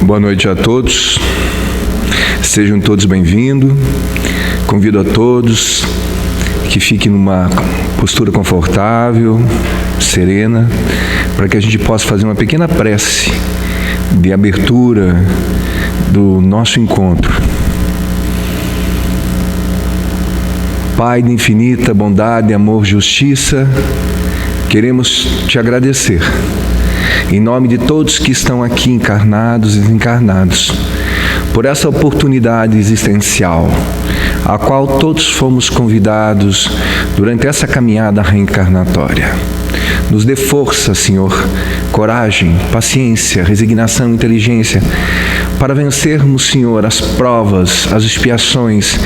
Boa noite a todos, sejam todos bem-vindos. Convido a todos que fiquem numa postura confortável, serena, para que a gente possa fazer uma pequena prece de abertura do nosso encontro. Pai de infinita bondade, amor, justiça, queremos te agradecer, em nome de todos que estão aqui encarnados e desencarnados, por essa oportunidade existencial, a qual todos fomos convidados durante essa caminhada reencarnatória. Nos dê força, Senhor, coragem, paciência, resignação, inteligência, para vencermos, Senhor, as provas, as expiações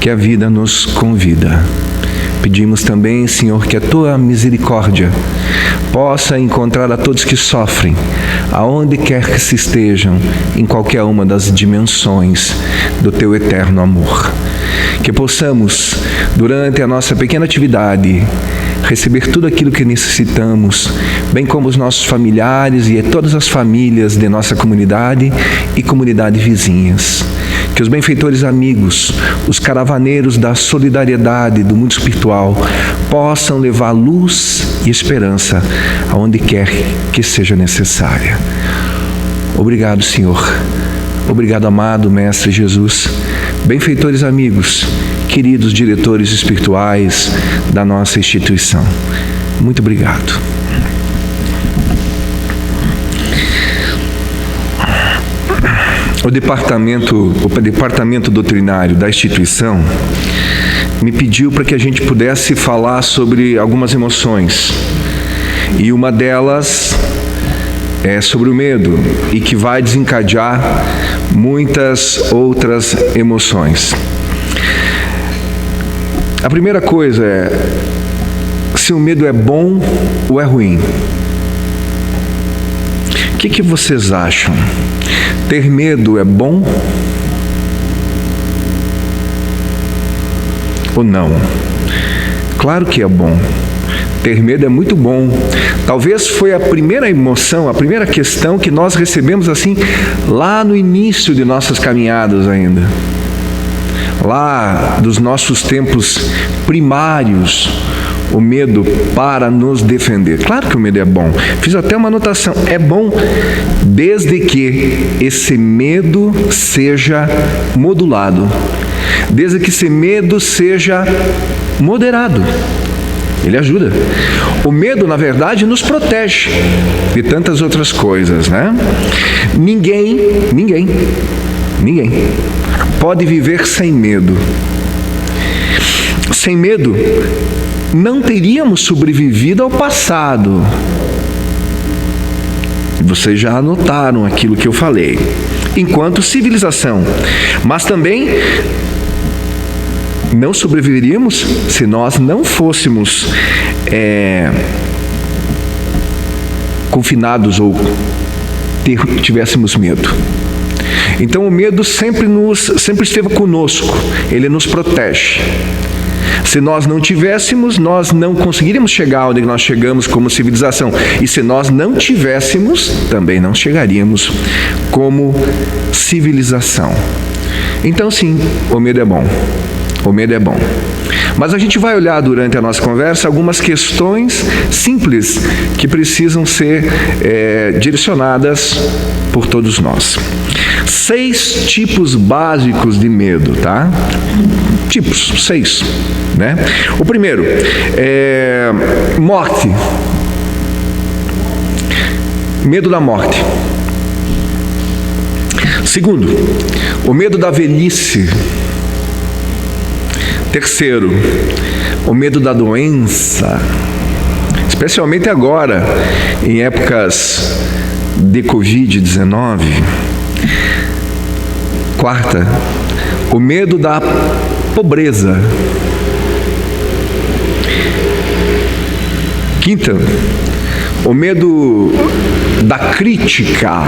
que a vida nos convida. Pedimos também, Senhor, que a Tua misericórdia possa encontrar a todos que sofrem, aonde quer que se estejam, em qualquer uma das dimensões do Teu eterno amor. Que possamos, durante a nossa pequena atividade, receber tudo aquilo que necessitamos, bem como os nossos familiares e todas as famílias de nossa comunidade e comunidade vizinhas. Que os benfeitores amigos, os caravaneiros da solidariedade do mundo espiritual, possam levar luz e esperança aonde quer que seja necessária. Obrigado, Senhor. Obrigado, amado Mestre Jesus. Benfeitores amigos, queridos diretores espirituais da nossa instituição. Muito obrigado. O departamento doutrinário da instituição me pediu para que a gente pudesse falar sobre algumas emoções. E uma delas é sobre o medo e que vai desencadear muitas outras emoções. A primeira coisa é se o medo é bom ou é ruim. O que vocês acham? Ter medo é bom ou não? Claro que é bom. Ter medo é muito bom. Talvez foi a primeira emoção, a primeira questão que nós recebemos assim lá no início de nossas caminhadas ainda. Lá dos nossos tempos primários, o medo para nos defender. Claro que o medo é bom. Fiz até uma anotação. É bom desde que esse medo seja modulado. Desde que esse medo seja moderado. Ele ajuda. O medo, na verdade, nos protege de tantas outras coisas, né? Ninguém pode viver sem medo. Sem medo, não teríamos sobrevivido ao passado. Vocês já anotaram aquilo que eu falei. Enquanto civilização. Mas também não sobreviveríamos se nós não fôssemos confinados ou tivéssemos medo. Então o medo sempre esteve conosco. Ele nos protege. Se nós não tivéssemos, nós não conseguiríamos chegar onde nós chegamos como civilização. E se nós não tivéssemos, também não chegaríamos como civilização. Então sim, o medo é bom. O medo é bom. Mas a gente vai olhar durante a nossa conversa algumas questões simples que precisam ser direcionadas por todos nós. 6 tipos básicos de medo, tá? Tipos, 6, né? O primeiro é morte. Medo da morte. Segundo, o medo da velhice. Terceiro, o medo da doença, especialmente agora, em épocas de Covid-19. Quarta, o medo da pobreza. Quinta, o medo da crítica.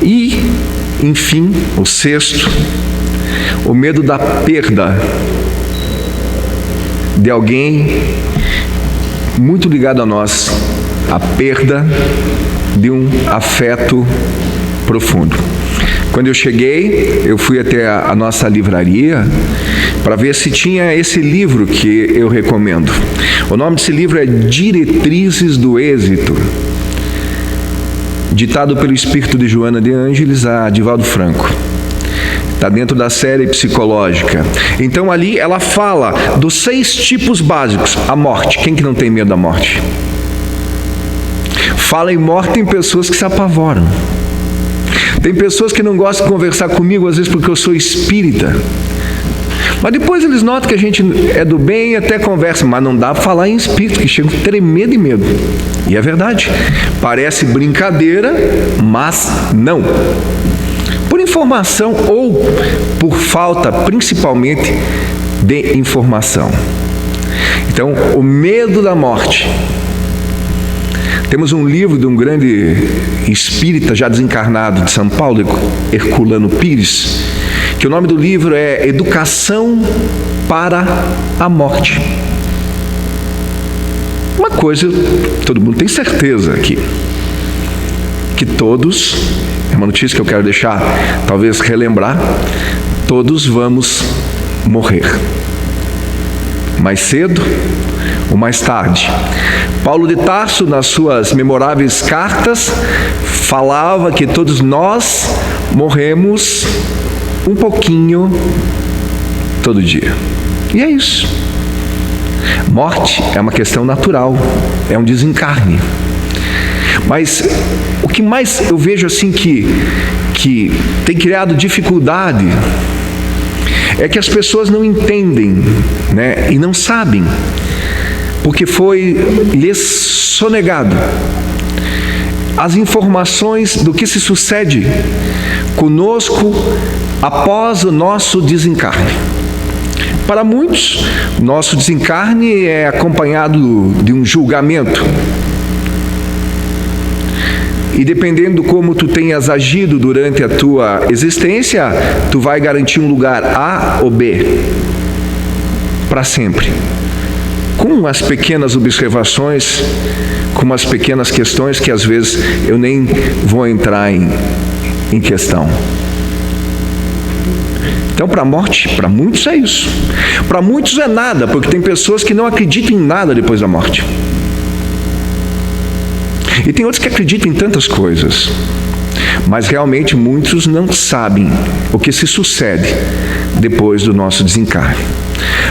E, enfim, o sexto, o medo da perda de alguém muito ligado a nós, a perda de um afeto profundo. Quando eu cheguei, eu fui até a nossa livraria para ver se tinha esse livro que eu recomendo. O nome desse livro é Diretrizes do Êxito, ditado pelo espírito de Joana de Ângeles a Divaldo Franco. Está dentro da série psicológica. Então ali ela fala dos 6 tipos básicos. A morte. Quem que não tem medo da morte? Fala em morte em pessoas que se apavoram. Tem pessoas que não gostam de conversar comigo, às vezes porque eu sou espírita. Mas depois eles notam que a gente é do bem e até conversa, mas não dá para falar em espírito, que chega a tremer de medo. E é verdade. Parece brincadeira, mas não. Por informação ou por falta, principalmente, de informação. Então, o medo da morte. Temos um livro de um grande espírita já desencarnado de São Paulo, Herculano Pires, que o nome do livro é Educação para a Morte. Uma coisa, todo mundo tem certeza aqui, que todos, é uma notícia que eu quero deixar, talvez relembrar, todos vamos morrer. Mais cedo ou mais tarde. Paulo de Tarso, nas suas memoráveis cartas, falava que todos nós morremos um pouquinho todo dia. E é isso. Morte é uma questão natural, é um desencarne. Mas o que mais eu vejo assim que tem criado dificuldade é que as pessoas não entendem, né, e não sabem, porque foi lhes sonegado as informações do que se sucede conosco após o nosso desencarne. Para muitos, nosso desencarne é acompanhado de um julgamento. E dependendo como tu tenhas agido durante a tua existência, tu vai garantir um lugar A ou B para sempre. Com as pequenas observações, com as pequenas questões que às vezes eu nem vou entrar em questão. Então, para a morte, para muitos é isso. Para muitos é nada, porque tem pessoas que não acreditam em nada depois da morte. E tem outros que acreditam em tantas coisas. Mas realmente muitos não sabem o que se sucede depois do nosso desencarne.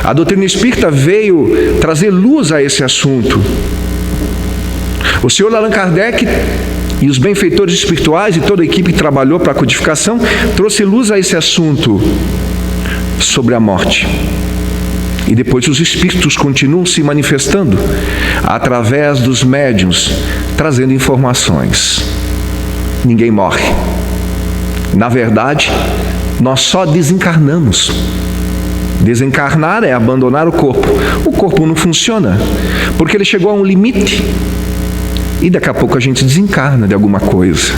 A doutrina espírita veio trazer luz a esse assunto. O senhor Allan Kardec e os benfeitores espirituais e toda a equipe que trabalhou para a codificação trouxe luz a esse assunto sobre a morte. E depois os espíritos continuam se manifestando através dos médiuns, trazendo informações. Ninguém morre. Na verdade, nós só desencarnamos. Desencarnar é abandonar o corpo. O corpo não funciona, porque ele chegou a um limite. E daqui a pouco a gente desencarna de alguma coisa.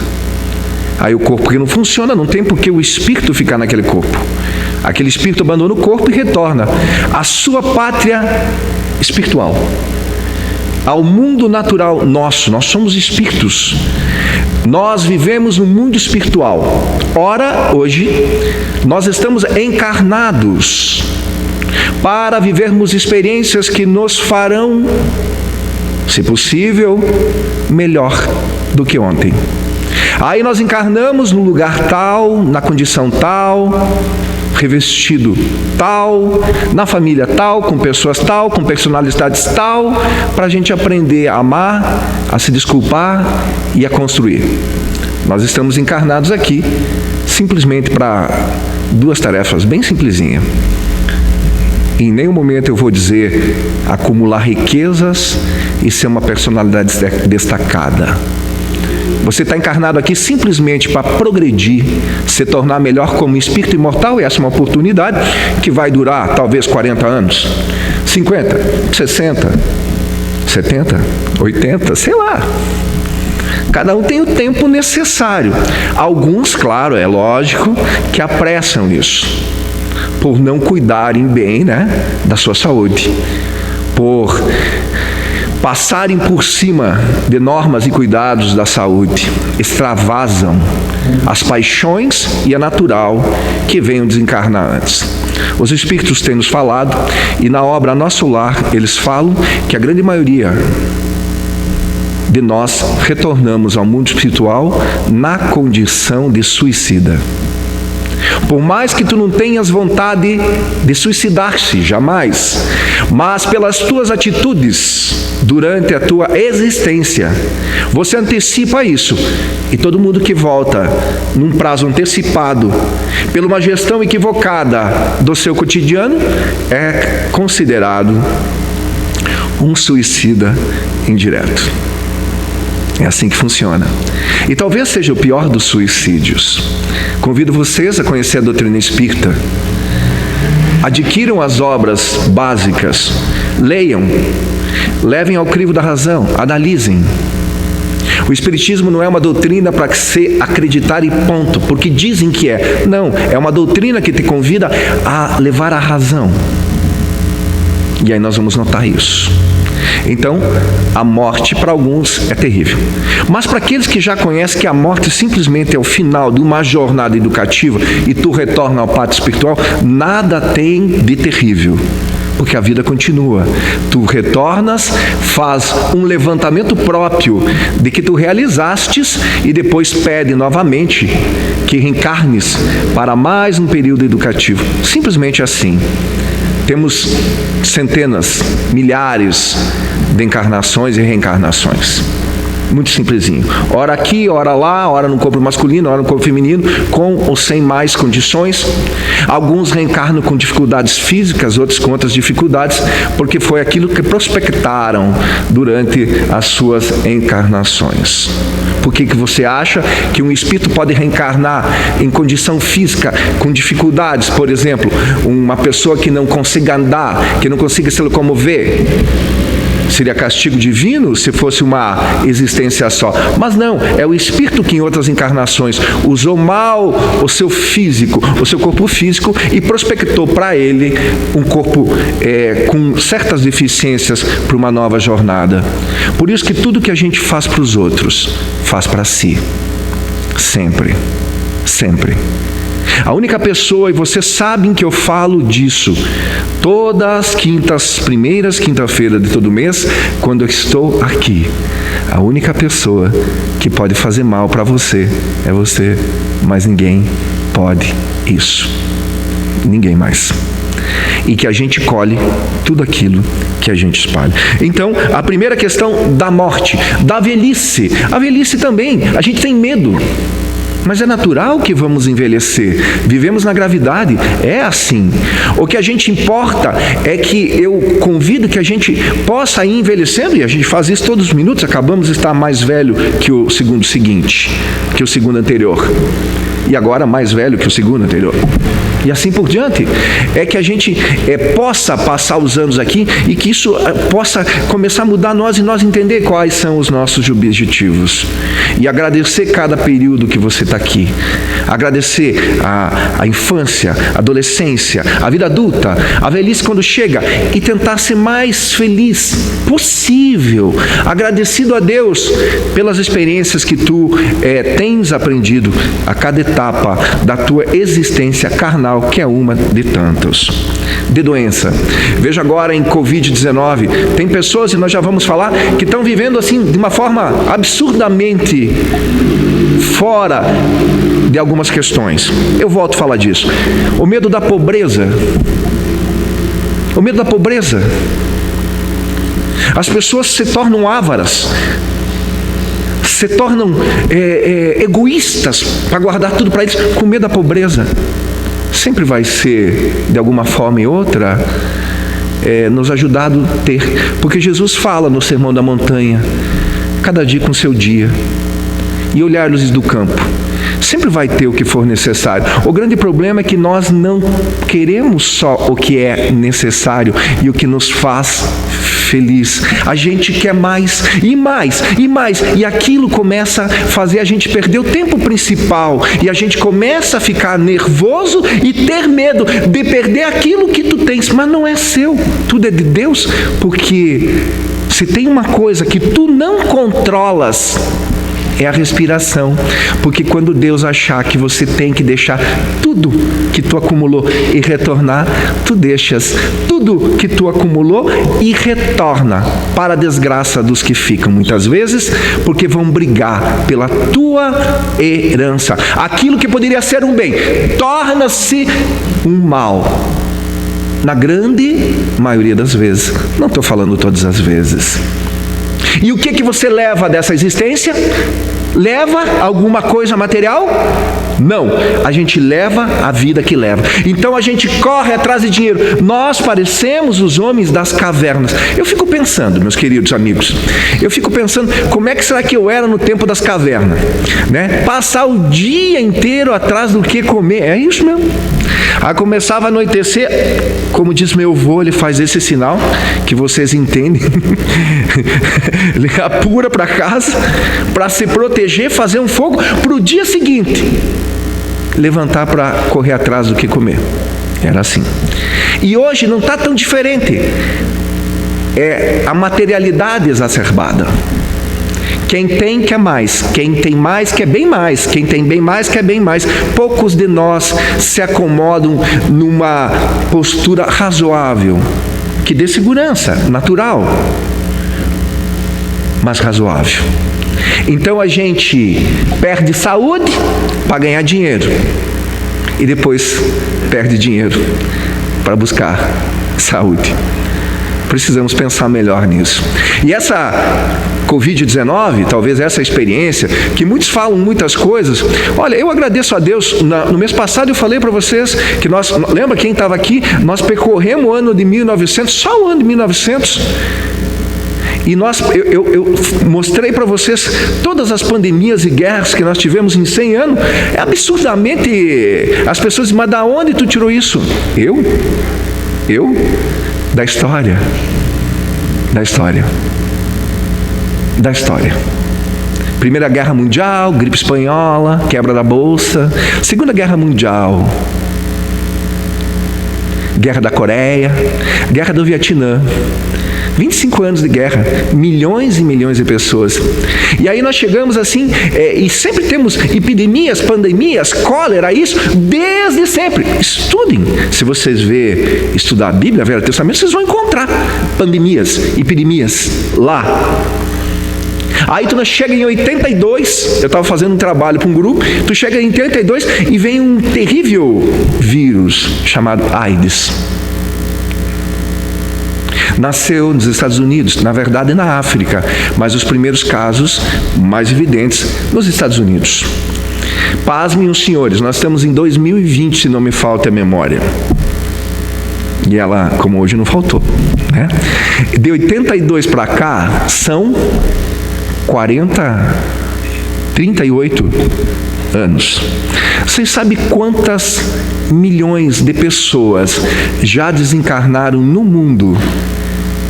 Aí o corpo que não funciona, não tem por que o espírito ficar naquele corpo. Aquele espírito abandona o corpo e retorna à sua pátria espiritual, ao mundo natural nosso. Nós somos espíritos. Nós vivemos no mundo espiritual. Ora, hoje, nós estamos encarnados para vivermos experiências que nos farão, se possível, melhor do que ontem. Aí nós encarnamos no lugar tal, na condição tal, revestido tal, na família tal, com pessoas tal, com personalidades tal, para a gente aprender a amar, a se desculpar e a construir. Nós estamos encarnados aqui simplesmente para 2 tarefas bem simplesinhas. Em nenhum momento eu vou dizer acumular riquezas e ser uma personalidade destacada. Você está encarnado aqui simplesmente para progredir, se tornar melhor como espírito imortal, e essa é uma oportunidade que vai durar talvez 40 anos, 50, 60, 70, 80, sei lá. Cada um tem o tempo necessário. Alguns, claro, é lógico, que apressam isso, por não cuidarem bem, né, da sua saúde, por passarem por cima de normas e cuidados da saúde, extravasam as paixões e é natural que venham desencarnar antes. Os Espíritos têm nos falado, e na obra Nosso Lar eles falam que a grande maioria de nós retornamos ao mundo espiritual na condição de suicida. Por mais que tu não tenhas vontade de suicidar-se, jamais, mas pelas tuas atitudes durante a tua existência, você antecipa isso. E todo mundo que volta num prazo antecipado, pela uma gestão equivocada do seu cotidiano, é considerado um suicida indireto. É assim que funciona. E talvez seja o pior dos suicídios. Convido vocês a conhecer a doutrina espírita. Adquiram as obras básicas, leiam, levem ao crivo da razão, analisem. O Espiritismo não é uma doutrina para você acreditar e ponto, porque dizem que é. Não, é uma doutrina que te convida a levar a razão. E aí nós vamos notar isso. Então, a morte para alguns é terrível. Mas para aqueles que já conhecem que a morte simplesmente é o final de uma jornada educativa e tu retorna ao pátio espiritual, nada tem de terrível. Porque a vida continua. Tu retornas, faz um levantamento próprio de que tu realizastes e depois pede novamente que reencarnes para mais um período educativo. Simplesmente assim. Temos centenas, milhares de encarnações e reencarnações. Muito simplesinho. Ora aqui, ora lá, ora no corpo masculino, ora no corpo feminino, com ou sem mais condições. Alguns reencarnam com dificuldades físicas, outros com outras dificuldades, porque foi aquilo que prospectaram durante as suas encarnações. Por que você acha que um espírito pode reencarnar em condição física, com dificuldades? Por exemplo, uma pessoa que não consiga andar, que não consiga se locomover. Seria castigo divino se fosse uma existência só. Mas não, é o espírito que em outras encarnações usou mal o seu físico, o seu corpo físico, e prospectou para ele um corpo com certas deficiências para uma nova jornada. Por isso que tudo que a gente faz para os outros, faz para si. Sempre. Sempre. A única pessoa, e vocês sabem que eu falo disso todas as primeiras quinta-feiras de todo mês, quando eu estou aqui, a única pessoa que pode fazer mal para você é você, mas ninguém pode isso. Ninguém mais. E que a gente colhe tudo aquilo que a gente espalha. Então, a primeira questão da morte, da velhice. A velhice também, a gente tem medo. Mas é natural que vamos envelhecer. Vivemos na gravidade, é assim. O que a gente importa é que eu convido que a gente possa ir envelhecendo, e a gente faz isso todos os minutos. Acabamos de estar mais velho que o segundo seguinte, que o segundo anterior. E agora mais velho que o segundo anterior. E assim por diante. É que a gente possa passar os anos aqui e que isso possa começar a mudar nós e nós entender quais são os nossos objetivos. E agradecer cada período que você está aqui. Agradecer a infância, a adolescência, a vida adulta, a velhice quando chega, e tentar ser mais feliz possível. Agradecido a Deus pelas experiências que tu tens aprendido a cada etapa da tua existência carnal, que é uma de tantos. De doença. Veja agora em Covid-19, tem pessoas, e nós já vamos falar, que estão vivendo assim de uma forma absurdamente fora de algumas questões. Eu volto a falar disso. O medo da pobreza. O medo da pobreza. As pessoas se tornam ávaras, se tornam egoístas para guardar tudo para eles, com medo da pobreza. Sempre vai ser, de alguma forma e outra, nos ajudado a ter. Porque Jesus fala no Sermão da Montanha, cada dia com seu dia, e olhar luzes do campo. Sempre vai ter o que for necessário. O grande problema é que nós não queremos só o que é necessário e o que nos faz feliz. A gente quer mais e mais e mais, e aquilo começa a fazer a gente perder o tempo principal, e a gente começa a ficar nervoso e ter medo de perder aquilo que tu tens, mas não é seu, tudo é de Deus, porque Se tem uma coisa que tu não controlas, é a respiração. Porque quando Deus achar que você tem que deixar tudo que tu acumulou e retornar, tu deixas tudo que tu acumulou e retorna, para a desgraça dos que ficam, muitas vezes, porque vão brigar pela tua herança. Aquilo que poderia ser um bem, torna-se um mal. Na grande maioria das vezes. Não estou falando todas as vezes. E o que você leva dessa existência? Leva alguma coisa material? Não, a gente leva a vida que leva. Então a gente corre atrás de dinheiro. Nós parecemos os homens das cavernas. Eu fico pensando, meus queridos amigos, como é que será que eu era no tempo das cavernas, né? Passar o dia inteiro atrás do que comer, é isso mesmo. Aí começava a anoitecer, como diz meu avô, ele faz esse sinal, que vocês entendem. Ele apura para casa, para se proteger, fazer um fogo, para o dia seguinte levantar para correr atrás do que comer. Era assim. E hoje não está tão diferente. É a materialidade exacerbada. Quem tem, quer mais. Quem tem mais, quer bem mais. Quem tem bem mais, quer bem mais. Poucos de nós se acomodam numa postura razoável, que dê segurança, natural, mas razoável. Então a gente perde saúde para ganhar dinheiro. E depois perde dinheiro para buscar saúde. Precisamos pensar melhor nisso. E essa Covid-19, talvez essa experiência, que muitos falam muitas coisas. Olha, eu agradeço a Deus. No mês passado eu falei para vocês que nós, lembra quem estava aqui? Nós percorremos o ano de 1900, só o ano de 1900. E eu mostrei para vocês todas as pandemias e guerras que nós tivemos em 100 anos. É absurdamente. As pessoas dizem, mas da onde tu tirou isso? Eu? Da história. Primeira Guerra Mundial, gripe espanhola, quebra da bolsa. Segunda Guerra Mundial, Guerra da Coreia, Guerra do Vietnã. 25 anos de guerra, milhões e milhões de pessoas. E aí nós chegamos assim, e sempre temos epidemias, pandemias, cólera, isso, desde sempre. Estudem. Se vocês estudar a Bíblia, o Velho Testamento, vocês vão encontrar pandemias, epidemias lá. Aí tu chega em 82, eu estava fazendo um trabalho para um grupo, tu chega em 82 e vem um terrível vírus chamado AIDS. Nasceu nos Estados Unidos, na verdade na África, mas os primeiros casos mais evidentes nos Estados Unidos. Pasmem os senhores, nós estamos em 2020, se não me falta a memória. E ela, como hoje, não faltou, né? De 82 para cá, são 38 anos. Vocês sabem quantas milhões de pessoas já desencarnaram no mundo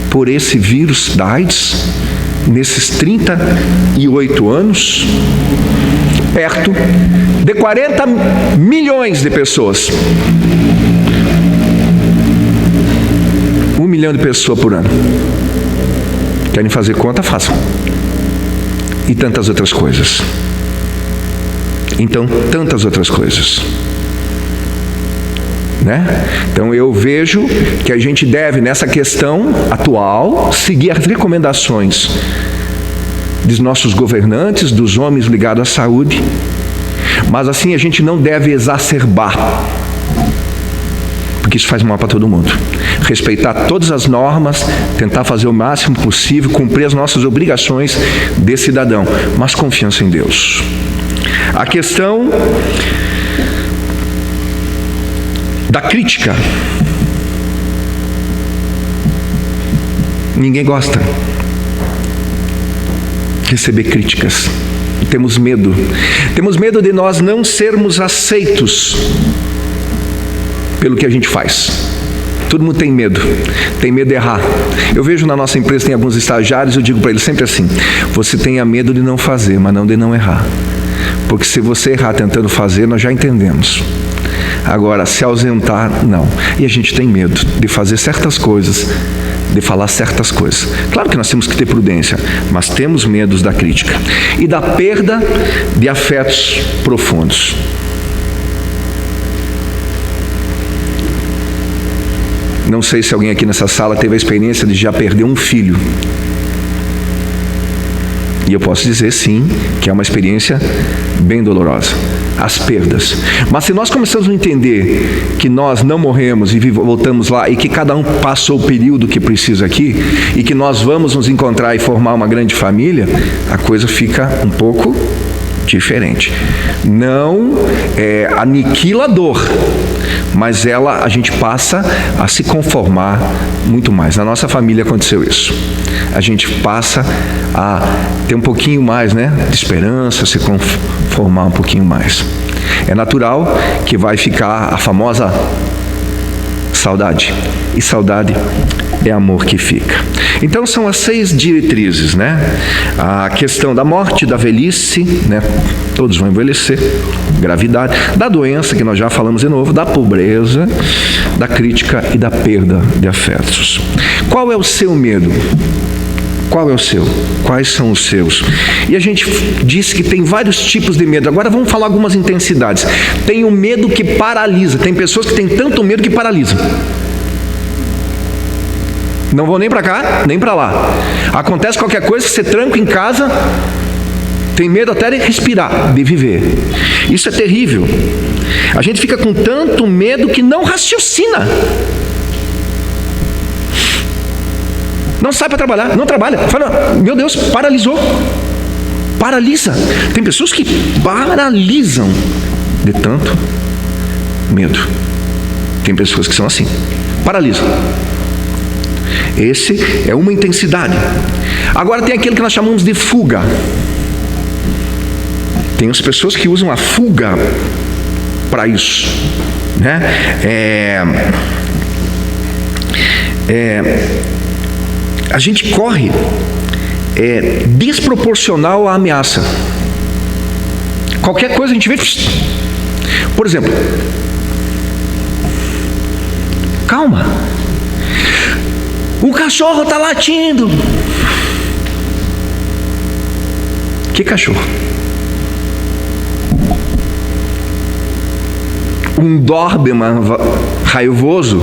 por esse vírus da AIDS, nesses 38 anos? Perto de 40 milhões de pessoas. 1 milhão de pessoas por ano. Querem fazer conta? Façam. E tantas outras coisas. Então, tantas outras coisas. Né? Então eu vejo que a gente deve, nessa questão atual, seguir as recomendações dos nossos governantes, dos homens ligados à saúde, mas assim a gente não deve exacerbar, porque isso faz mal para todo mundo. Respeitar todas as normas, tentar fazer o máximo possível, cumprir as nossas obrigações de cidadão, mas confiança em Deus. A questão da crítica. Ninguém gosta de receber críticas. Temos medo. Temos medo de nós não sermos aceitos pelo que a gente faz. Todo mundo tem medo de errar. Eu vejo na nossa empresa, tem alguns estagiários, eu digo para eles sempre assim: você tenha medo de não fazer, mas não de não errar. Porque se você errar tentando fazer, nós já entendemos. Agora, se ausentar, não. E a gente tem medo de fazer certas coisas de falar certas coisas. Claro que nós temos que ter prudência, mas temos medos da crítica e da perda de afetos profundos. Não sei se alguém aqui nessa sala teve a experiência de já perder um filho. E eu posso dizer sim, que é uma experiência bem dolorosa. As perdas. Mas se nós começamos a entender que nós não morremos e voltamos lá, e que cada um passou o período que precisa aqui, e que nós vamos nos encontrar e formar uma grande família, a coisa fica um pouco diferente. Não aniquila a dor, mas a gente passa a se conformar muito mais. Na nossa família aconteceu isso. A gente passa a ter um pouquinho mais, de esperança, se conformar um pouquinho mais. É natural que vai ficar a famosa saudade. E saudade é amor que fica. Então são as 6 diretrizes, A questão da morte, da velhice, Todos vão envelhecer, gravidade, da doença, que nós já falamos de novo, da pobreza, da crítica e da perda de afetos. Qual é o seu medo? Qual é o seu? Quais são os seus? E a gente disse que tem vários tipos de medo. Agora vamos falar algumas intensidades. Tem o medo que paralisa. Tem pessoas que têm tanto medo que paralisam. Não vão nem para cá, nem para lá. Acontece qualquer coisa, você tranca em casa, tem medo até de respirar, de viver. Isso é terrível. A gente fica com tanto medo que não raciocina. Não sai para trabalhar, não trabalha. Fala, meu Deus, paralisou. Paralisa. Tem pessoas que paralisam de tanto medo. Tem pessoas que são assim, paralisam. Esse é uma intensidade. Agora tem aquilo que nós chamamos de fuga. Tem as pessoas que usam a fuga para isso, a gente corre desproporcional à ameaça. Qualquer coisa a gente vê. Por exemplo, calma, o cachorro está latindo. Que cachorro? Um Doberman raivoso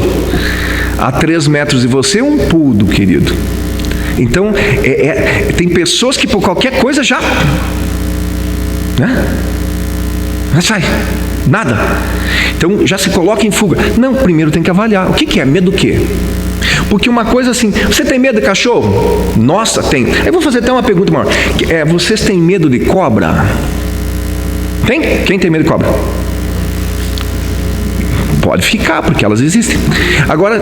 a 3 metros de você, um poodle, querido. Então, tem pessoas que por qualquer coisa já sai, nada. Então, já se coloca em fuga. Não, primeiro tem que avaliar. O que é? Medo do quê? Porque uma coisa assim, você tem medo de cachorro? Nossa, tem. Eu vou fazer até uma pergunta maior. Vocês têm medo de cobra? Tem? Quem tem medo de cobra? Pode ficar, porque elas existem. Agora,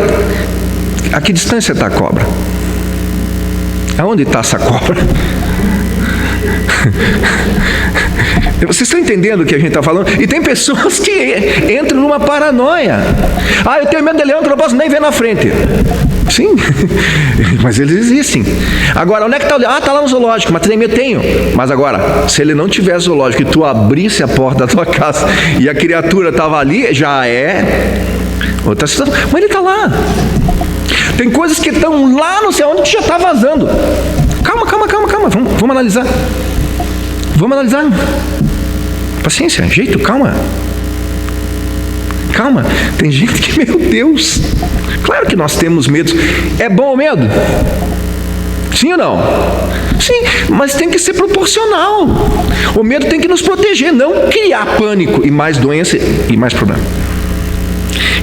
a que distância está a cobra? Aonde está essa cobra? Vocês estão entendendo o que a gente está falando? E tem pessoas que entram numa paranoia. Eu tenho medo de leão, que eu não posso nem ver na frente. Sim, mas eles existem. Agora, onde é que está o leão? Está lá no zoológico, mas tem medo? Tenho. Mas agora, se ele não tiver zoológico e tu abrisse a porta da tua casa e a criatura estava ali, já é outra situação. Mas ele está lá. Tem coisas que estão lá no céu onde tu já está vazando. Calma. Vamos analisar. Vamos analisar. Paciência, jeito, calma. Calma, tem gente que, meu Deus, claro que nós temos medos. É bom o medo? Sim ou não? Sim, mas tem que ser proporcional. O medo tem que nos proteger, não criar pânico e mais doença e mais problema.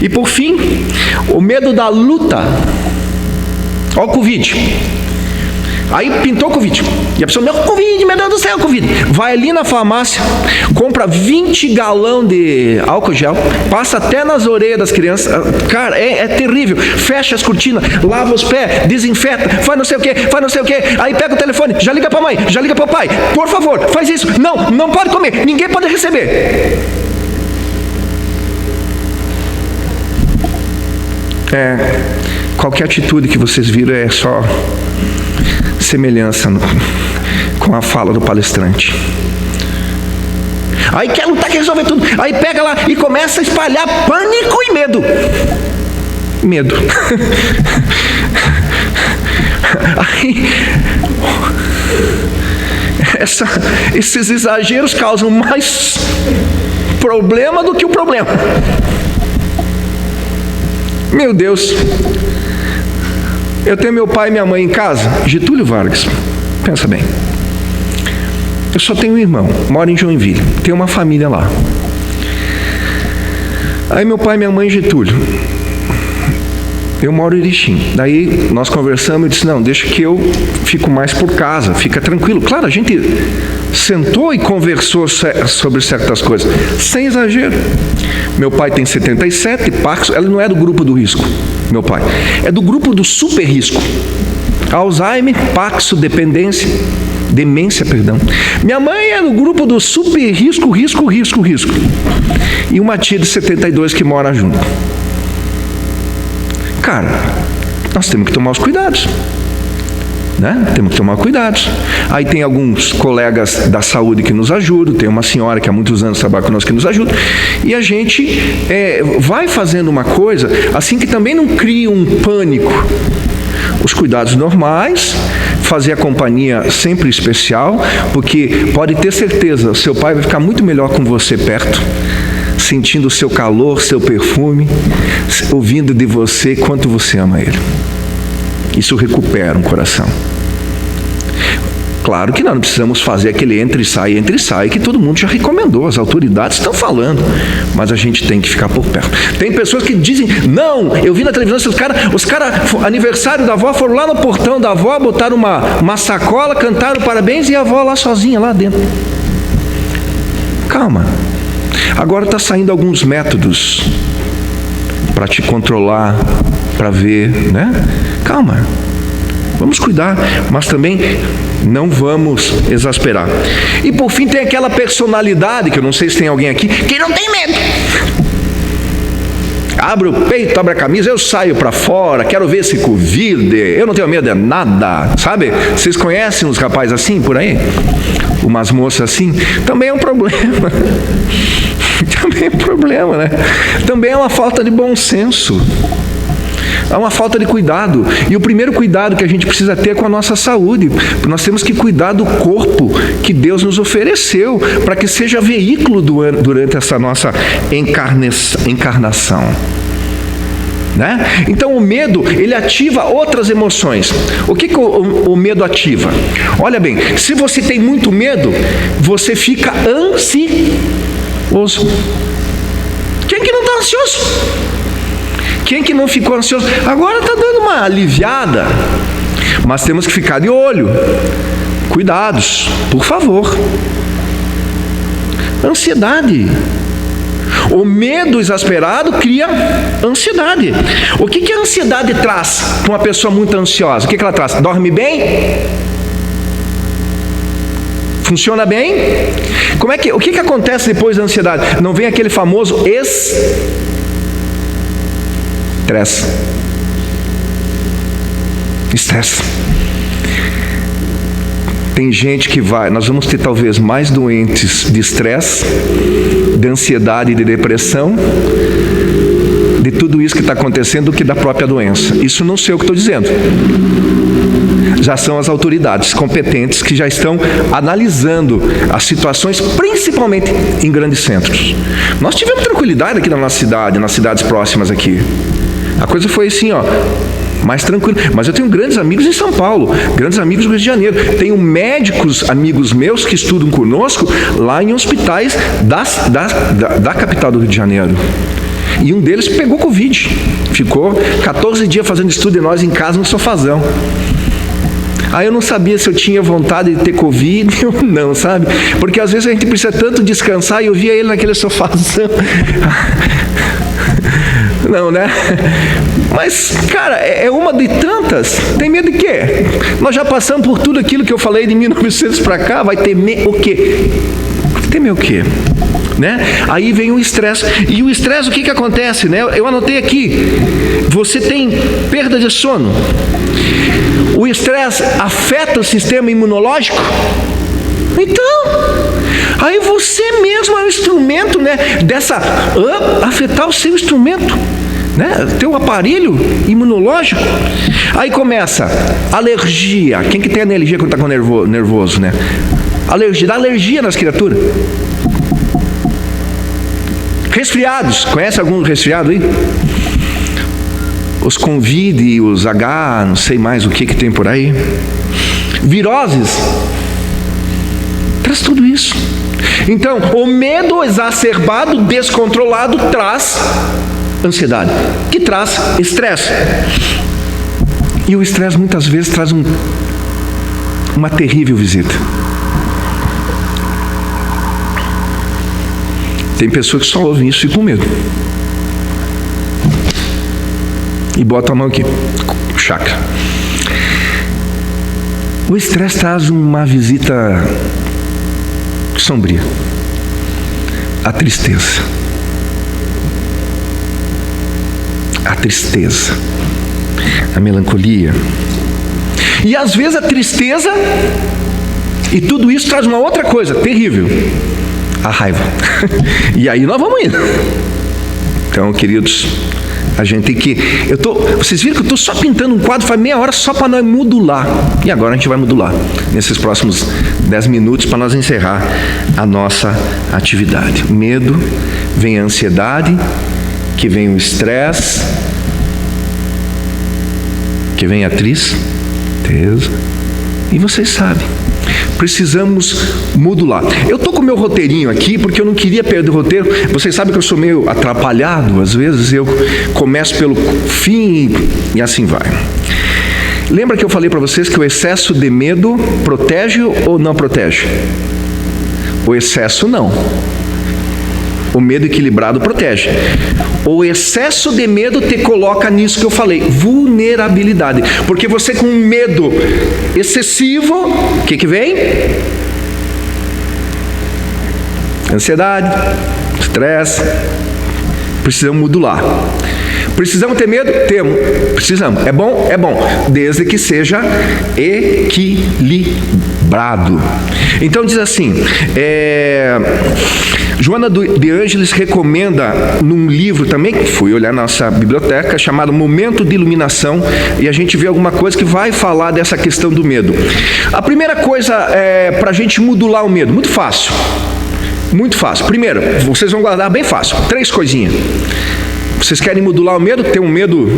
E por fim, o medo da luta. Olha o Covid. Aí pintou o Covid. E a pessoa, meu Covid, meu Deus do céu, Covid. Vai ali na farmácia, compra 20 galão de álcool gel, passa até nas orelhas das crianças. Cara, é terrível. Fecha as cortinas, lava os pés, desinfeta, faz não sei o que. Aí pega o telefone, já liga para a mãe, já liga para o pai. Por favor, faz isso. Não pode comer, ninguém pode receber. Qualquer atitude que vocês viram é só semelhança com a fala do palestrante. Aí quer lutar, quer resolver tudo. Aí pega lá e começa a espalhar pânico e medo. Aí, esses exageros causam mais problema do que o problema. Meu Deus, eu tenho meu pai e minha mãe em casa, Getúlio Vargas, pensa bem. Eu só tenho um irmão, mora em Joinville, tem uma família lá. Aí meu pai e minha mãe, Getúlio, eu moro em Erechim. Daí nós conversamos e disse, não, deixa que eu fico mais por casa, fica tranquilo. Claro, a gente sentou e conversou sobre certas coisas, sem exagero. Meu pai tem 77, Parkinson, ela não é do grupo do risco, meu pai. É do grupo do super risco. Alzheimer, Parkinson, demência, perdão. Minha mãe é do grupo do super risco. E uma tia de 72 que mora junto. Cara, nós temos que tomar os cuidados. Né? Temos que tomar cuidados. Aí tem alguns colegas da saúde que nos ajudam, tem uma senhora que há muitos anos trabalha conosco que nos ajuda, e a gente vai fazendo uma coisa assim que também não cria um pânico. Os cuidados normais, fazer a companhia sempre especial, porque pode ter certeza, seu pai vai ficar muito melhor com você perto, sentindo o seu calor, seu perfume, ouvindo de você quanto você ama ele. Isso recupera um coração. Claro que nós não precisamos fazer aquele entre e sai, que todo mundo já recomendou, as autoridades estão falando, mas a gente tem que ficar por perto. Tem pessoas que dizem, não, eu vi na televisão, os caras, aniversário da avó, foram lá no portão da avó, botaram uma sacola, cantaram parabéns e a avó lá sozinha, lá dentro. Calma. Agora está saindo alguns métodos para te controlar, para ver, né? Calma. Vamos cuidar, mas também não vamos exasperar. E por fim tem aquela personalidade, que eu não sei se tem alguém aqui, que não tem medo. Abre o peito, abre a camisa, eu saio para fora, quero ver esse Covid, eu não tenho medo de nada, sabe? Vocês conhecem uns rapazes assim por aí? Umas moças assim? Também é um problema. Também é um problema, né? Também é uma falta de bom senso. É uma falta de cuidado. E o primeiro cuidado que a gente precisa ter é com a nossa saúde. Nós temos que cuidar do corpo que Deus nos ofereceu, para que seja veículo durante essa nossa encarnação. Né? Então o medo, ele ativa outras emoções. O que o medo ativa? Olha bem, se você tem muito medo, você fica ansioso. Quem que não está ansioso? Quem que não ficou ansioso? Agora está dando uma aliviada, mas temos que ficar de olho. Cuidados, por favor. Ansiedade. O medo exasperado cria ansiedade. O que a ansiedade traz para uma pessoa muito ansiosa? O que ela traz? Dorme bem? Funciona bem? O que acontece depois da ansiedade? Não vem aquele famoso estresse. Tem gente que nós vamos ter talvez mais doentes de estresse, de ansiedade e de depressão, de tudo isso que está acontecendo, do que da própria doença. Isso não sei o que estou dizendo. Já são as autoridades competentes que já estão analisando as situações, principalmente em grandes centros. Nós tivemos tranquilidade aqui na nossa cidade, nas cidades próximas aqui. A coisa foi assim, mais tranquilo. Mas eu tenho grandes amigos em São Paulo, grandes amigos no Rio de Janeiro. Tenho médicos, amigos meus, que estudam conosco lá em hospitais da capital do Rio de Janeiro. E um deles pegou Covid. Ficou 14 dias fazendo estudo e nós em casa no sofazão. Aí eu não sabia se eu tinha vontade de ter Covid ou não, sabe? Porque às vezes a gente precisa tanto descansar, e eu via ele naquele sofazão. Não, né? Mas, cara, é uma de tantas. Tem medo de quê? Nós já passamos por tudo aquilo que eu falei de 1900 para cá. Vai temer o quê? Temer o quê? Né? Aí vem o estresse. E o estresse, o que acontece? Né? Eu anotei aqui. Você tem perda de sono. O estresse afeta o sistema imunológico. Então, aí você mesmo é o instrumento, né, afetar o seu instrumento. né? Teu aparelho imunológico. Aí começa alergia. Quem que tem alergia quando está com nervoso, né? Alergia, dá alergia nas criaturas. Resfriados. Conhece algum resfriado aí? Os Covid, os H, não sei mais o que tem por aí. Viroses. Traz tudo isso. Então, o medo exacerbado, descontrolado, traz ansiedade, que traz estresse. E o estresse muitas vezes traz uma terrível visita. Tem pessoas que só ouvem isso e com medo. E bota a mão aqui, chakra. O estresse traz uma visita sombria. A tristeza. A tristeza. A melancolia. E às vezes a tristeza, e tudo isso traz uma outra coisa terrível. A raiva. E aí nós vamos indo. Então, queridos, a gente tem que... Vocês viram que eu estou só pintando um quadro, faz meia hora só para nós modular. E agora a gente vai modular nesses próximos 10 minutos para nós encerrar a nossa atividade. Medo, vem a ansiedade, que vem o estresse, que vem a tristeza. E vocês sabem, precisamos modular. Eu estou com o meu roteirinho aqui porque eu não queria perder o roteiro. Vocês sabem que eu sou meio atrapalhado, às vezes eu começo pelo fim e assim vai. Lembra que eu falei para vocês que o excesso de medo protege ou não protege? O excesso não. O medo equilibrado protege. O excesso de medo te coloca nisso que eu falei, vulnerabilidade. Porque você com medo excessivo, o que vem? Ansiedade, estresse. Precisamos modular. Precisamos ter medo? Temos. Precisamos. É bom? É bom. Desde que seja equilibrado. Então diz assim, Joana de Ângeles recomenda num livro também, que fui olhar na nossa biblioteca, chamado Momento de Iluminação, e a gente vê alguma coisa que vai falar dessa questão do medo. A primeira coisa para a gente modular o medo, muito fácil. Muito fácil. Primeiro, vocês vão guardar bem fácil, 3 coisinhas. Vocês querem modular o medo, ter um medo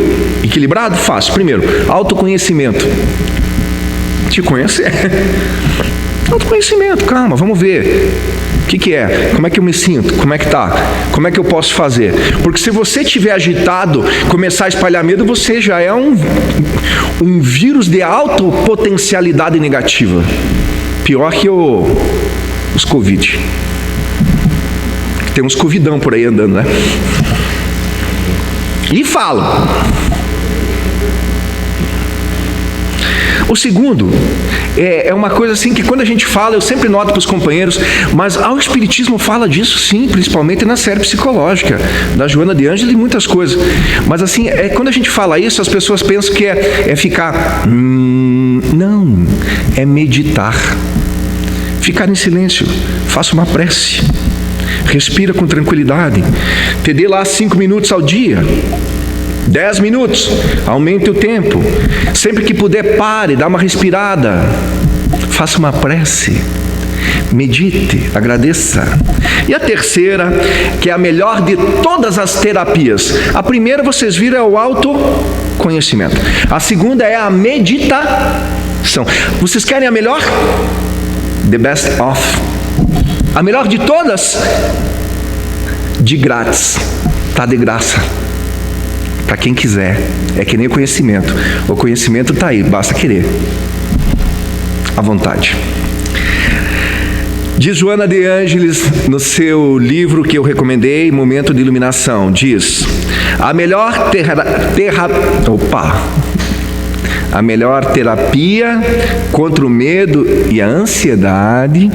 equilibrado? Fácil. Primeiro, autoconhecimento. Te conhecer. Autoconhecimento, calma, vamos ver. O que é? Como é que eu me sinto? Como é que tá? Como é que eu posso fazer? Porque se você estiver agitado, começar a espalhar medo, você já é um vírus de alta potencialidade negativa. Pior que os Covid. Tem uns covidão por aí andando, né? E fala. O segundo é uma coisa assim que quando a gente fala, eu sempre noto para os companheiros, mas o Espiritismo fala disso sim, principalmente na série psicológica, da Joana de Ângeles e muitas coisas. Mas assim, quando a gente fala isso, as pessoas pensam que é ficar... não, é meditar. Ficar em silêncio, faça uma prece. Respira com tranquilidade. Te dê lá 5 minutos ao dia. 10 minutos. Aumente o tempo. Sempre que puder, pare, dá uma respirada. Faça uma prece. Medite, agradeça. E a terceira, que é a melhor de todas as terapias. A primeira, vocês viram, é o autoconhecimento. A segunda é a meditação. Vocês querem a melhor? The best of. A melhor de todas? De grátis. Tá de graça. Para quem quiser. É que nem o conhecimento. O conhecimento está aí, basta querer. À vontade. Diz Joana de Ângeles no seu livro que eu recomendei, Momento de Iluminação, diz: a melhor terapia contra o medo e a ansiedade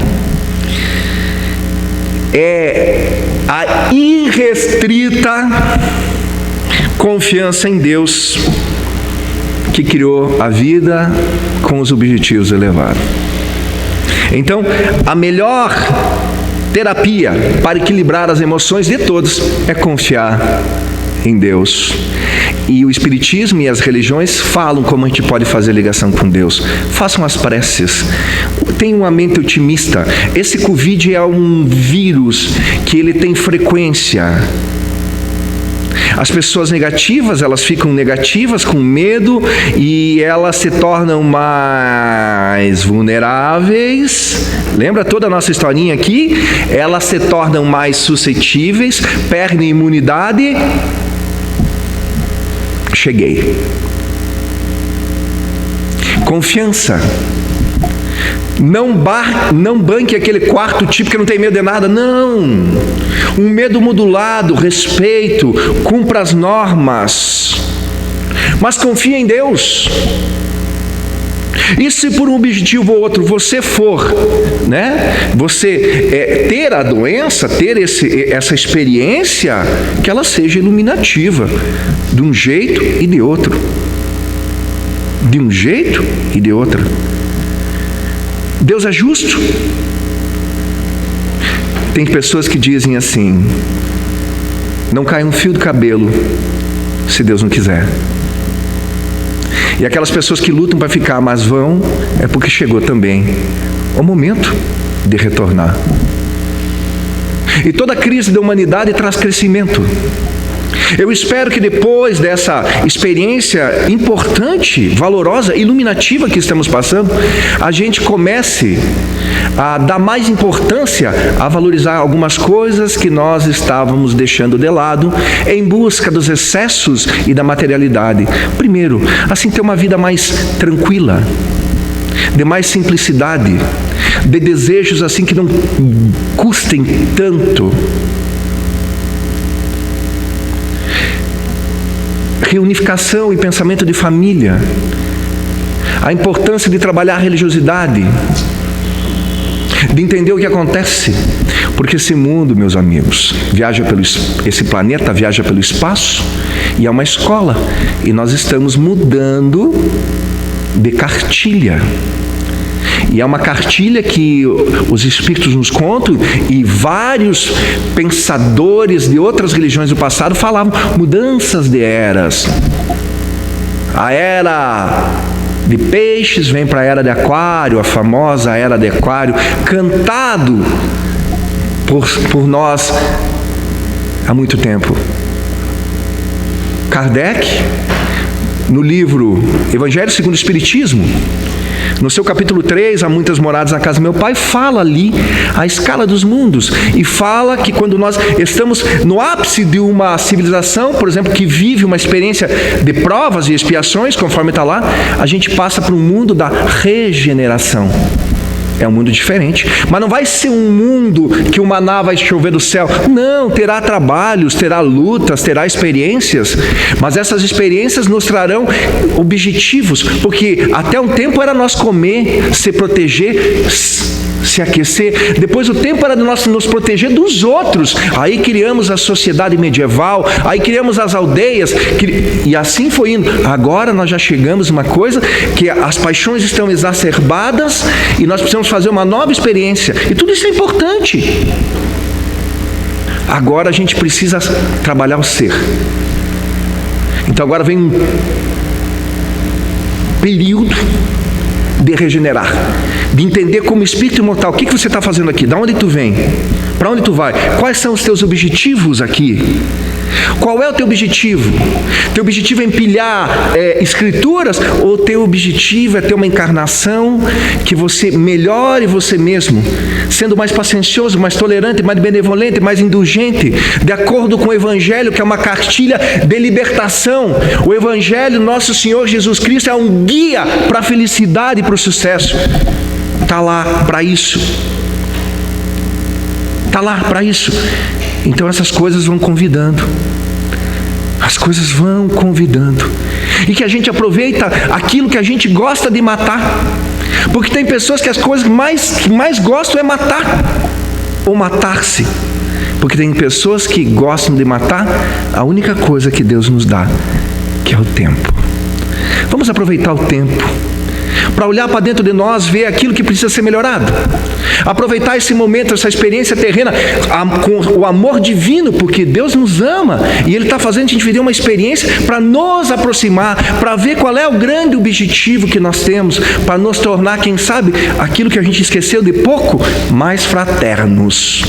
é a irrestrita confiança em Deus, que criou a vida com os objetivos elevados. Então, a melhor terapia para equilibrar as emoções de todos é confiar em Deus. E o Espiritismo e as religiões falam como a gente pode fazer ligação com Deus. Façam as preces. Tenham uma mente otimista. Esse Covid é um vírus que ele tem frequência. As pessoas negativas, elas ficam negativas com medo e elas se tornam mais vulneráveis. Lembra toda a nossa historinha aqui? Elas se tornam mais suscetíveis, perdem imunidade. Cheguei. Confiança. Não banque aquele quarto tipo que não tem medo de nada. Não. Um medo modulado, respeito, cumpra as normas. Mas confie em Deus. E se por um objetivo ou outro você for, você ter a doença, ter essa experiência, que ela seja iluminativa, de um jeito e de outro. De um jeito e de outro. Deus é justo. Tem pessoas que dizem assim: não cai um fio do cabelo se Deus não quiser. E aquelas pessoas que lutam para ficar, mas vão, é porque chegou também o momento de retornar. E toda crise da humanidade traz crescimento. Eu espero que depois dessa experiência importante, valorosa, iluminativa que estamos passando, a gente comece a dar mais importância a valorizar algumas coisas que nós estávamos deixando de lado em busca dos excessos e da materialidade. Primeiro, assim ter uma vida mais tranquila, de mais simplicidade, de desejos assim que não custem tanto. Reunificação e pensamento de família, a importância de trabalhar a religiosidade, de entender o que acontece, porque esse mundo, meus amigos, esse planeta viaja pelo espaço e é uma escola, e nós estamos mudando de cartilha. E é uma cartilha que os Espíritos nos contam, e vários pensadores de outras religiões do passado falavam mudanças de eras. A era de Peixes vem para a era de Aquário, a famosa era de Aquário, cantado por nós há muito tempo. Kardec, no livro Evangelho segundo o Espiritismo, no seu capítulo 3, Há Muitas Moradas na Casa do Meu Pai, fala ali a escala dos mundos, e fala que quando nós estamos no ápice de uma civilização, por exemplo, que vive uma experiência de provas e expiações, conforme está lá, a gente passa para um mundo da regeneração. É um mundo diferente, mas não vai ser um mundo que o maná vai chover do céu. Não, terá trabalhos, terá lutas, terá experiências, mas essas experiências nos trarão objetivos, porque até um tempo era nós comer, se proteger, se aquecer. Depois o tempo era de nós nos proteger dos outros. Aí criamos a sociedade medieval, aí criamos as aldeias, e assim foi indo. Agora nós já chegamos a uma coisa que as paixões estão exacerbadas e nós precisamos fazer uma nova experiência. E tudo isso é importante. Agora a gente precisa trabalhar o ser. Então agora vem um período de regenerar, de entender como espírito imortal. O que você está fazendo aqui? Da onde tu vem? Para onde tu vai? Quais são os teus objetivos aqui? Qual é o teu objetivo? Teu objetivo é empilhar escrituras, ou teu objetivo é ter uma encarnação que você melhore você mesmo, sendo mais paciencioso, mais tolerante, mais benevolente, mais indulgente, de acordo com o Evangelho, que é uma cartilha de libertação. O Evangelho, nosso Senhor Jesus Cristo, é um guia para a felicidade e para o sucesso. Está lá para isso. Está lá para isso. Então essas coisas vão convidando. As coisas vão convidando. E que a gente aproveita aquilo que a gente gosta de matar. Porque tem pessoas que as coisas que mais gostam é matar. Ou matar-se. Porque tem pessoas que gostam de matar a única coisa que Deus nos dá, que é o tempo. Vamos aproveitar o tempo. para olhar para dentro de nós, ver aquilo que precisa ser melhorado. Aproveitar esse momento, essa experiência terrena, com o amor divino, porque Deus nos ama e Ele está fazendo a gente viver uma experiência para nos aproximar, para ver qual é o grande objetivo que nós temos, para nos tornar, quem sabe, aquilo que a gente esqueceu de pouco, mais fraternos.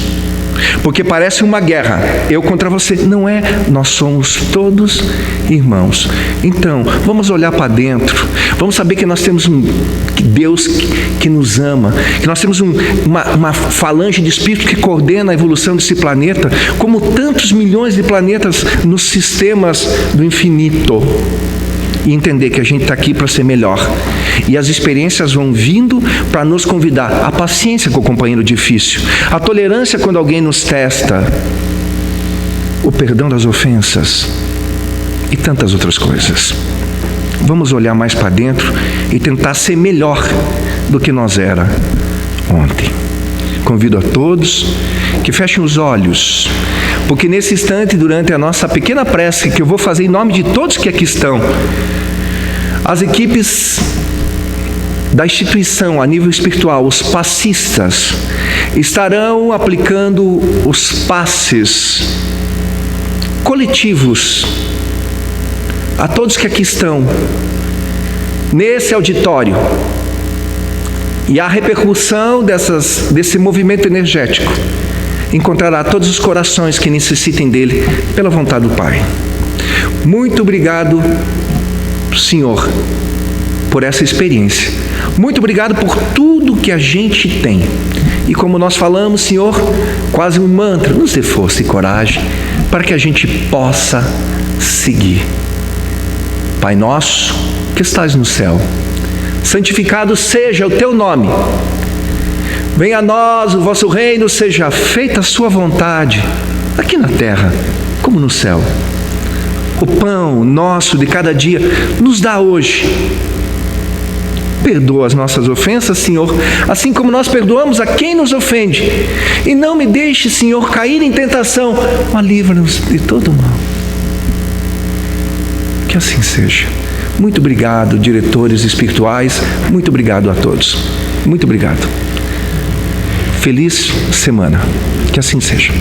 Porque parece uma guerra, eu contra você. Não é, nós somos todos irmãos. Então, vamos olhar para dentro, vamos saber que nós temos um Deus que nos ama, que nós temos uma falange de espírito que coordena a evolução desse planeta, como tantos milhões de planetas nos sistemas do infinito. E entender que a gente está aqui para ser melhor. E as experiências vão vindo para nos convidar. A paciência com o companheiro difícil. A tolerância quando alguém nos testa. O perdão das ofensas. E tantas outras coisas. Vamos olhar mais para dentro e tentar ser melhor do que nós era ontem. Convido a todos que fechem os olhos. Porque nesse instante, durante a nossa pequena prece, que eu vou fazer em nome de todos que aqui estão, as equipes da instituição a nível espiritual, os passistas, estarão aplicando os passes coletivos a todos que aqui estão, nesse auditório. E a repercussão desse movimento energético encontrará todos os corações que necessitem dele, pela vontade do Pai. Muito obrigado, Senhor, por essa experiência. Muito obrigado por tudo que a gente tem. E como nós falamos, Senhor, quase um mantra, nos dê força e coragem para que a gente possa seguir. Pai nosso, que estás no céu, santificado seja o teu nome. Venha a nós o vosso reino, seja feita a sua vontade, aqui na terra, como no céu. O pão nosso de cada dia nos dá hoje. Perdoa as nossas ofensas, Senhor, assim como nós perdoamos a quem nos ofende. E não me deixe, Senhor, cair em tentação, mas livra-nos de todo mal. Que assim seja. Muito obrigado, diretores espirituais. Muito obrigado a todos. Muito obrigado. Feliz semana. Que assim seja.